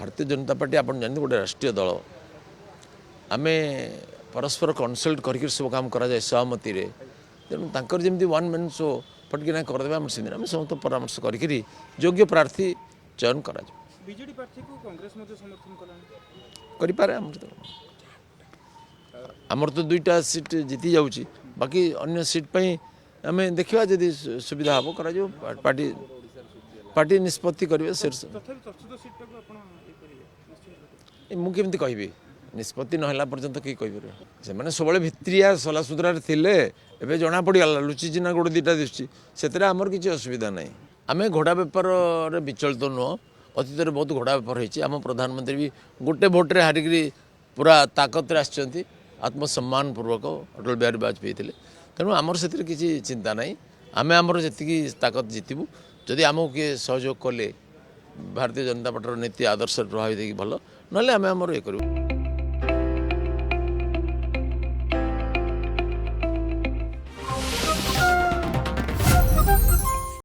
Bharatiya Janata party आप जानते गोटे राष्ट्रीय दल आम परस्पर कनसल्ट करके सब काम करा जाए सहमति रे तेणु तांकर जमी वन मैन शो फटकिना करदे आम से समस्त परामर्श करी योग्य प्रार्थी चयन करा बीजेडी प्रार्थी को कांग्रेस मध्य समर्थन कलानी करिपारे आमर तो दुईटा सीट जीति जाऊँगी बाकी अन्य सीट पर आम देखा जदि सुविधा हम करा पार्टी पार्टी निष्पत्ति करेंगे शीर्ष तथापि चर्चित सीट टाको आपण ये करिवे निश्चित मुझे कहबी निष्पत्ति ना पर्यंत किए कहीपर से सब भित्रिया सला सुतरा थे एवं जना पड़गला लुचि चिना गोटे दुटा दिशुची से आमर किसी असुविधा ना आम घोड़ा बेपार विचलित नुह अतीत में बहुत घोड़ा बेपार होम प्रधानमंत्री भी गोटे भोट्रे हारिकी पूरा ताकत आसछंती आत्मसम्मान पूर्वक अटल बिहारी वाजपेयी थे तेणु आमर से किसी चिंता ना आम आमर जी ताकत जीतबू जदि आमको किए सहयोग कले भारतीय जनता पार्टी नीति आदर्श प्रभावित भल ना आम आमर ये करूँ।